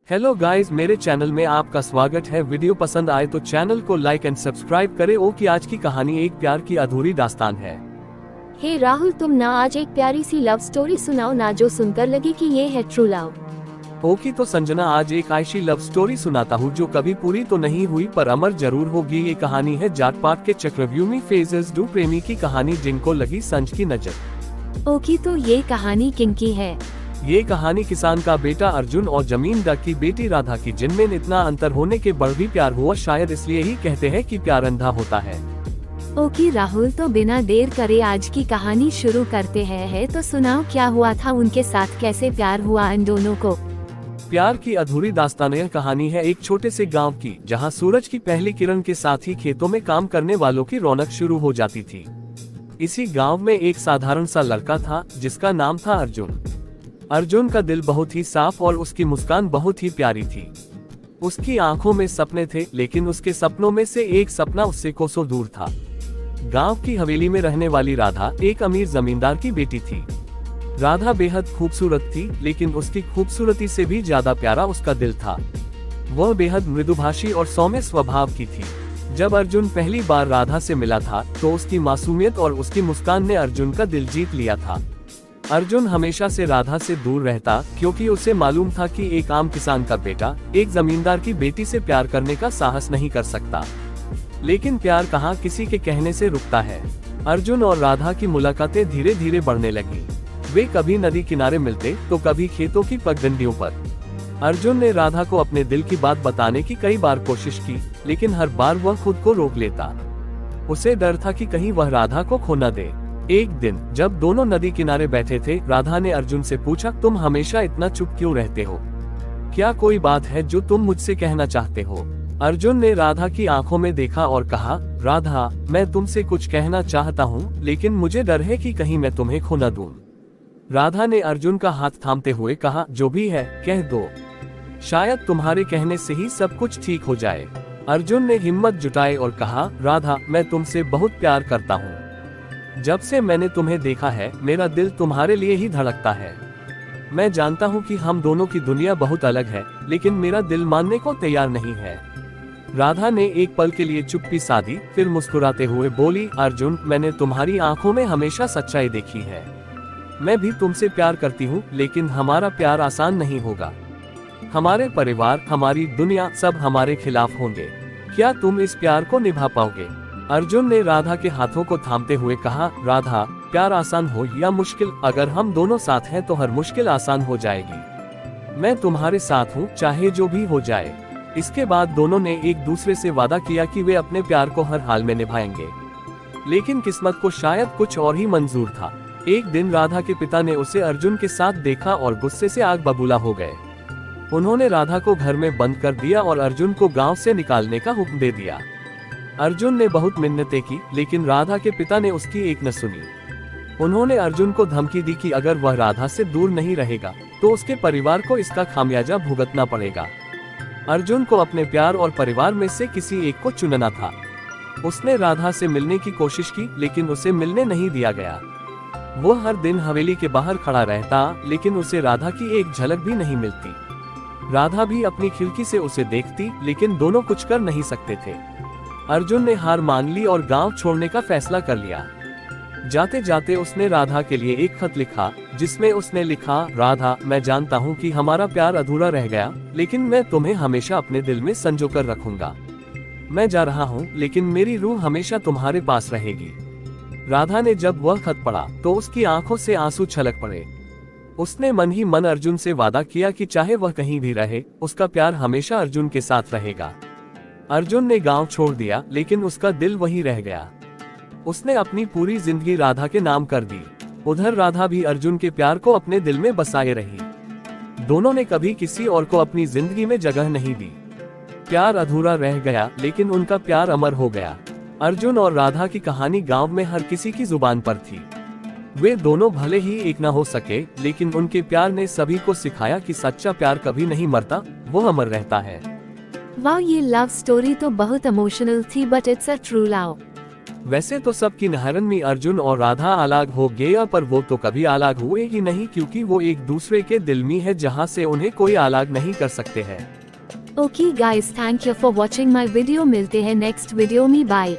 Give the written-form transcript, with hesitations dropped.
Hello guys, मेरे channel में आपका स्वागत है। वीडियो पसंद आए तो चैनल को लाइक एंड सब्सक्राइब करें। कि आज की कहानी एक प्यार की अधूरी दास्तान है। हे राहुल, तुम ना आज एक प्यारी सी लव स्टोरी सुनाओ ना, जो सुनकर लगे कि ये है ट्रू लव। ओके तो संजना, आज एक आयशी लव स्टोरी सुनाता हूँ जो कभी पूरी तो नहीं हुई पर अमर जरूर होगी। ये कहानी है जाट पाट के चक्रव्यूही फेजेस डू प्रेमी की कहानी, जिनको लगी संज की नजर। ओके तो ये कहानी किनकी है? ये कहानी किसान का बेटा अर्जुन और जमींदार की बेटी राधा की, जिनमें इतना अंतर होने के बाद भी प्यार हुआ। शायद इसलिए ही कहते हैं कि प्यार अंधा होता है। ओके राहुल, तो बिना देर करे आज की कहानी शुरू करते हैं। तो सुनाओ, क्या हुआ था उनके साथ, कैसे प्यार हुआ इन दोनों को? प्यार की अधूरी दास्तान यह कहानी है एक छोटे से गांव की, जहां सूरज की पहली किरण के साथ ही खेतों में काम करने वालों की रौनक शुरू हो जाती थी। इसी गांव में एक साधारण सा लड़का था जिसका नाम था अर्जुन। अर्जुन का दिल बहुत ही साफ और उसकी मुस्कान बहुत ही प्यारी थी। उसकी आंखों में सपने थे, लेकिन उसके सपनों में से एक सपना उससे कोसों दूर था। गांव की हवेली में रहने वाली राधा एक अमीर जमींदार की बेटी थी। राधा बेहद खूबसूरत थी, लेकिन उसकी खूबसूरती से भी ज्यादा प्यारा उसका दिल था। वह बेहद मृदुभाषी और सौम्य स्वभाव की थी। जब अर्जुन पहली बार राधा से मिला था तो उसकी मासूमियत और उसकी मुस्कान ने अर्जुन का दिल जीत लिया था। अर्जुन हमेशा से राधा से दूर रहता, क्योंकि उसे मालूम था कि एक आम किसान का बेटा एक जमींदार की बेटी से प्यार करने का साहस नहीं कर सकता। लेकिन प्यार कहाँ किसी के कहने से रुकता है। अर्जुन और राधा की मुलाकातें धीरे धीरे बढ़ने लगी। वे कभी नदी किनारे मिलते तो कभी खेतों की पगडंडियों पर। अर्जुन ने राधा को अपने दिल की बात बताने की कई बार कोशिश की, लेकिन हर बार वह खुद को रोक लेता। उसे डर था कि कहीं वह राधा को खो न दे। एक दिन जब दोनों नदी किनारे बैठे थे, राधा ने अर्जुन से पूछा, तुम हमेशा इतना चुप क्यों रहते हो? क्या कोई बात है जो तुम मुझसे कहना चाहते हो? अर्जुन ने राधा की आंखों में देखा और कहा, राधा, मैं तुमसे कुछ कहना चाहता हूँ, लेकिन मुझे डर है कि कहीं मैं तुम्हें खो न दूं। राधा ने अर्जुन का हाथ थामते हुए कहा, जो भी है कह दो, शायद तुम्हारे कहने से ही सब कुछ ठीक हो जाए। अर्जुन ने हिम्मत जुटाई और कहा, राधा, मैं तुमसे बहुत प्यार करता हूँ। जब से मैंने तुम्हें देखा है, मेरा दिल तुम्हारे लिए ही धड़कता है। मैं जानता हूँ कि हम दोनों की दुनिया बहुत अलग है, लेकिन मेरा दिल मानने को तैयार नहीं है। राधा ने एक पल के लिए चुप्पी साधी, फिर मुस्कुराते हुए बोली, अर्जुन, मैंने तुम्हारी आंखों में हमेशा सच्चाई देखी है। मैं भी तुमसे प्यार करती हूँ, लेकिन हमारा प्यार आसान नहीं होगा। हमारे परिवार, हमारी दुनिया, सब हमारे खिलाफ होंगे। क्या तुम इस प्यार को निभा पाओगे? अर्जुन ने राधा के हाथों को थामते हुए कहा, राधा, प्यार आसान हो या मुश्किल, अगर हम दोनों साथ हैं तो हर मुश्किल आसान हो जाएगी। मैं तुम्हारे साथ हूँ, चाहे जो भी हो जाए। इसके बाद दोनों ने एक दूसरे से वादा किया कि वे अपने प्यार को हर हाल में निभाएंगे। लेकिन किस्मत को शायद कुछ और ही मंजूर था। एक दिन राधा के पिता ने उसे अर्जुन के साथ देखा और गुस्से से आग बबूला हो गए। उन्होंने राधा को घर में बंद कर दिया और अर्जुन को गाँव से निकालने का हुक्म दे दिया। अर्जुन ने बहुत मिन्नतें की, लेकिन राधा के पिता ने उसकी एक न सुनी। उन्होंने अर्जुन को धमकी दी कि अगर वह राधा से दूर नहीं रहेगा तो उसके परिवार को इसका खामियाजा भुगतना पड़ेगा। अर्जुन को अपने प्यार और परिवार में से किसी एक को चुनना था। उसने राधा से मिलने की कोशिश की, लेकिन उसे मिलने नहीं दिया गया। वो हर दिन हवेली के बाहर खड़ा रहता, लेकिन उसे राधा की एक झलक भी नहीं मिलती। राधा भी अपनी खिड़की से उसे देखती, लेकिन दोनों कुछ कर नहीं सकते थे। अर्जुन ने हार मान ली और गांव छोड़ने का फैसला कर लिया। जाते जाते उसने राधा के लिए एक खत लिखा, जिसमें उसने लिखा, राधा, मैं जानता हूँ कि हमारा प्यार अधूरा रह गया, लेकिन मैं तुम्हें हमेशा अपने दिल में संजो कर रखूंगा। मैं जा रहा हूँ, लेकिन मेरी रूह हमेशा तुम्हारे पास रहेगी। राधा ने जब वह खत पढ़ा तो उसकी आंखों से आंसू छलक पड़े। उसने मन ही मन अर्जुन से वादा किया कि चाहे वह कहीं भी रहे, उसका प्यार हमेशा अर्जुन के साथ रहेगा। अर्जुन ने गांव छोड़ दिया, लेकिन उसका दिल वहीं रह गया। उसने अपनी पूरी जिंदगी राधा के नाम कर दी। उधर राधा भी अर्जुन के प्यार को अपने दिल में बसाए रही। दोनों ने कभी किसी और को अपनी जिंदगी में जगह नहीं दी। प्यार अधूरा रह गया, लेकिन उनका प्यार अमर हो गया। अर्जुन और राधा की कहानी गांव में हर किसी की जुबान पर थी। वे दोनों भले ही एक न हो सके, लेकिन उनके प्यार ने सभी को सिखाया कि सच्चा प्यार कभी नहीं मरता, वो अमर रहता है। वाह, ये लव स्टोरी तो बहुत इमोशनल थी, but it's a true love. वैसे तो सबकी नहरन में अर्जुन और राधा अलग हो गया, पर वो तो कभी अलग हुए ही नहीं, क्योंकि वो एक दूसरे के दिल में है जहाँ से उन्हें कोई अलग नहीं कर सकते हैं। Okay guys, thank you for watching my video. मिलते हैं नेक्स्ट वीडियो में, बाय।